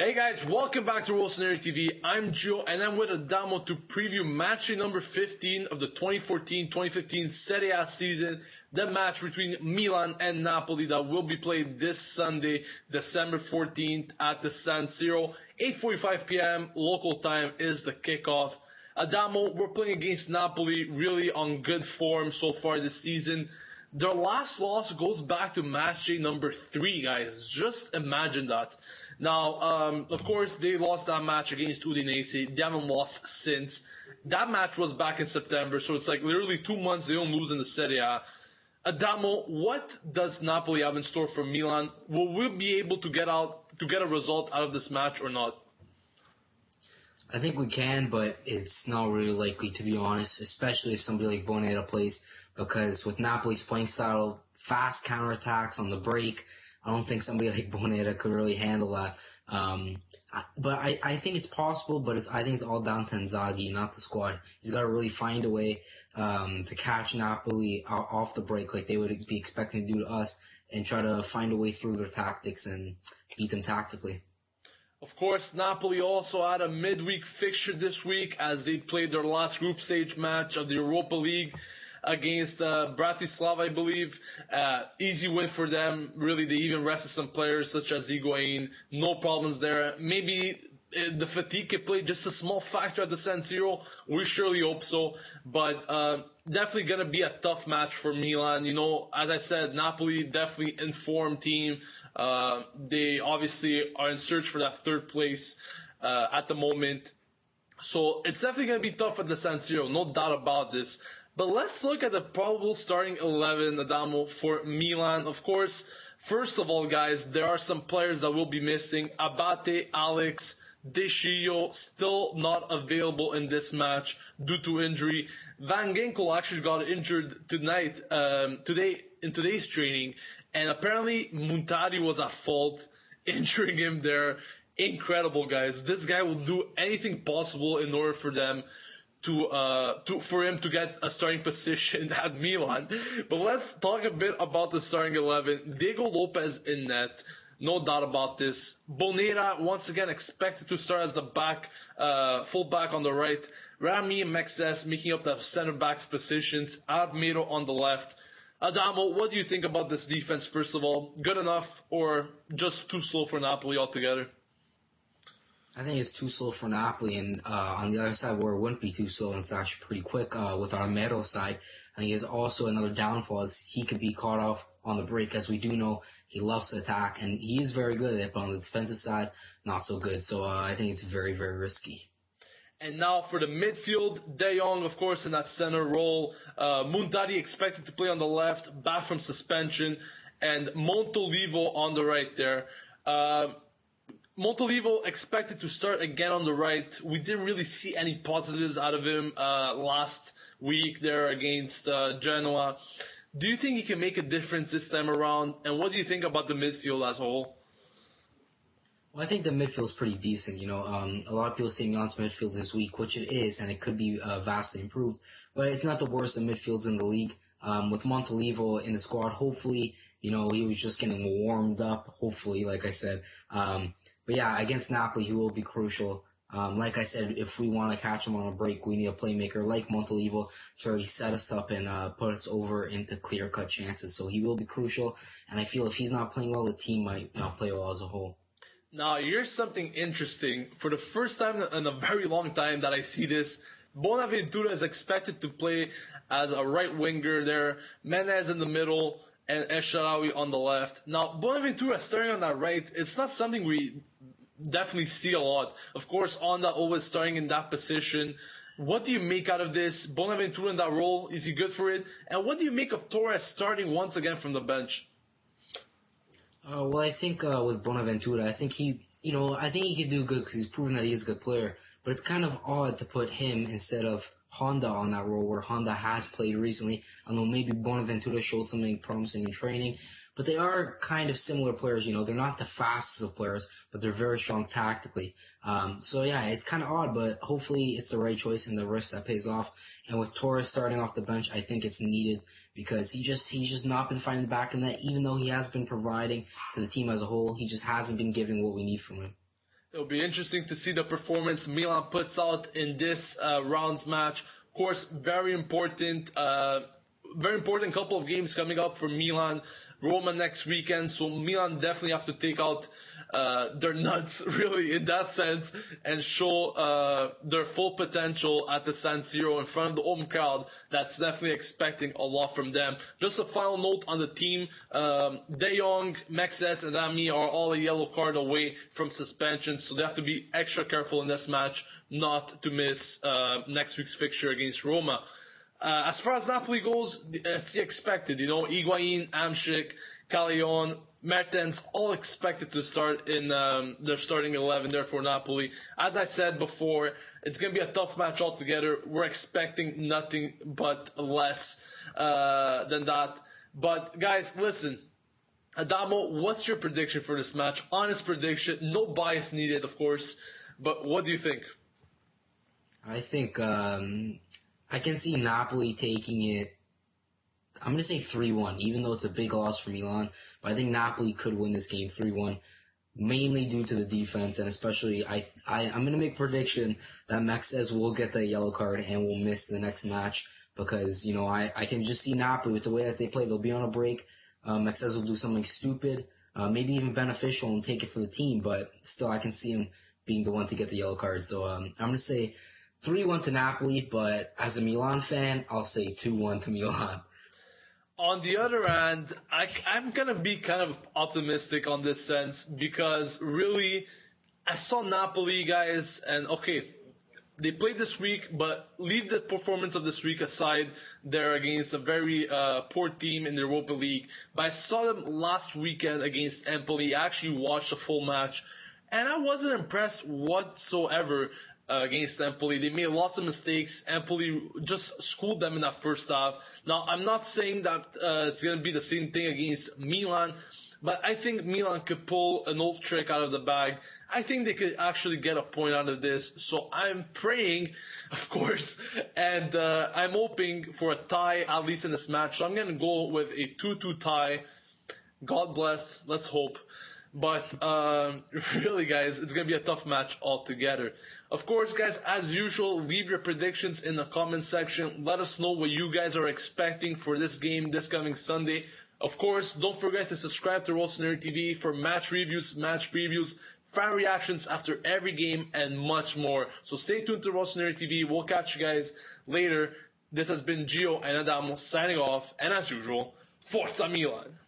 Hey guys, welcome back to Rossoneri TV. I'm Gio and I'm with Adamo to preview match day number 15 of the 2014-2015 Serie A season. The match between Milan and Napoli that will be played this Sunday, December 14th at the San Siro. 8:45 p.m. local time is the kickoff. Adamo, we're playing against Napoli, really on good form so far this season. Their last loss goes back to match day number 3, guys. Just imagine that. Now, of course, they lost that match against Udinese. They haven't lost since. That match was back in September, so it's like literally 2 months they don't lose in the Serie A. Adamo, what does Napoli have in store for Milan? Will we be able to get a result out of this match or not? I think we can, but it's not really likely, to be honest, especially if somebody like Bonetta plays, because with Napoli's playing style, fast counterattacks on the break, I don't think somebody like Bonetta could really handle that. But I think it's possible, but I think it's all down to Inzaghi, not the squad. He's got to really find a way to catch Napoli off the break like they would be expecting to do to us, and try to find a way through their tactics and beat them tactically. Of course, Napoli also had a midweek fixture this week as they played their last group stage match of the Europa League against Bratislava, I believe. Easy win for them. Really, they even rested some players such as Higuain. No problems there. Maybe the fatigue could play just a small factor at the San Siro. We surely hope so. But definitely going to be a tough match for Milan. You know, as I said, Napoli definitely informed team. They obviously are in search for that third place at the moment. So it's definitely going to be tough at the San Siro. No doubt about this. But let's look at the probable starting 11, Adamo, for Milan. Of course, first of all, guys, there are some players that will be missing. Abate, Alex, De Sciglio, still not available in this match due to injury. Van Ginkel actually got injured today in today's training, and apparently Muntari was at fault, injuring him there. Incredible, guys. This guy will do anything possible in order for them for him to get a starting position at Milan. But let's talk a bit about the starting 11. Diego Lopez in net, no doubt about this. Bonera once again expected to start as the full back on the right. Rami and Mexes making up the center backs positions. Almiro on the left. Adamo, what do you think about this defense? First of all, good enough or just too slow for Napoli altogether? I think it's too slow for Napoli, and on the other side where it wouldn't be too slow, and it's actually pretty quick with Almiro's side, I think is also another downfall is he could be caught off on the break, as we do know he loves to attack, and he is very good at it, but on the defensive side, not so good. So I think it's very, very risky. And now for the midfield, De Jong, of course, in that center role. Muntari expected to play on the left, back from suspension, and Montolivo on the right there. Montolivo expected to start again on the right. We didn't really see any positives out of him last week there against Genoa. Do you think he can make a difference this time around? And what do you think about the midfield as a whole? Well, I think the midfield is pretty decent. You know, a lot of people say Milan's midfield is weak, which it is, and it could be vastly improved. But it's not the worst of midfields in the league. With Montolivo in the squad, hopefully, you know, he was just getting warmed up. Hopefully, like I said. But yeah, against Napoli, he will be crucial. Like I said, if we want to catch him on a break, we need a playmaker like Montolivo to really set us up and put us over into clear-cut chances. So he will be crucial, and I feel if he's not playing well, the team might not play well as a whole. Now, here's something interesting. For the first time in a very long time that I see this, Bonaventura is expected to play as a right winger there, Menez in the middle, and Esharawi on the left. Now, Bonaventura starting on that right, it's not something we definitely see a lot. Of course, Onda always starting in that position. What do you make out of this? Bonaventura in that role, is he good for it? And what do you make of Torres starting once again from the bench? Well, I think with Bonaventura, I think he could do good because he's proven that he is a good player. But it's kind of odd to put him instead of Honda on that role where Honda has played recently. I know maybe Bonaventura showed something promising in training, but they are kind of similar players. You know, they're not the fastest of players, but they're very strong tactically. So yeah, it's kind of odd, but hopefully it's the right choice and the risk that pays off. And with Torres starting off the bench, I think it's needed because he's just not been finding the back in that. Even though he has been providing to the team as a whole, he just hasn't been giving what we need from him. It'll be interesting to see the performance Milan puts out in this round's match. Of course, very important couple of games coming up for Milan. Roma next weekend, so Milan definitely have to take out their nuts, really, in that sense, and show their full potential at the San Siro in front of the home crowd. That's definitely expecting a lot from them. Just a final note on the team: De Jong, Mexes, and Rami are all a yellow card away from suspension, so they have to be extra careful in this match not to miss next week's fixture against Roma. As far as Napoli goes, it's the expected, Higuain, Amšić, Callejon, Mertens, all expected to start in their starting 11 there for Napoli. As I said before, it's going to be a tough match altogether. We're expecting nothing but less than that. But guys, listen, Adamo, what's your prediction for this match? Honest prediction, no bias needed, of course. But what do you think? I think I can see Napoli taking it, I'm going to say 3-1, even though it's a big loss for Milan. But I think Napoli could win this game 3-1, mainly due to the defense, and especially I'm going to make a prediction that Mexes will get the yellow card and will miss the next match because, I can just see Napoli with the way that they play. They'll be on a break. Mexes will do something stupid, maybe even beneficial and take it for the team, but still I can see him being the one to get the yellow card. So I'm going to say 3-1 to Napoli, but as a Milan fan, I'll say 2-1 to Milan. On the other hand, I'm going to be kind of optimistic on this sense because really, I saw Napoli, guys, and okay, they played this week, but leave the performance of this week aside. They're against a very poor team in the Europa League. But I saw them last weekend against Empoli. I actually watched the full match, and I wasn't impressed whatsoever against Empoli. They made lots of mistakes. Empoli just schooled them in that first half. Now, I'm not saying that it's going to be the same thing against Milan, but I think Milan could pull an old trick out of the bag. I think they could actually get a point out of this. So I'm praying, of course, and I'm hoping for a tie, at least in this match. So I'm going to go with a 2-2 tie. God bless. Let's hope. But really, guys, it's going to be a tough match altogether. Of course, guys, as usual, leave your predictions in the comment section. Let us know what you guys are expecting for this game this coming Sunday. Of course, don't forget to subscribe to Rossoneri TV for match reviews, match previews, fan reactions after every game, and much more. So stay tuned to Rossoneri TV. We'll catch you guys later. This has been Gio and Adamo signing off. And as usual, Forza Milan!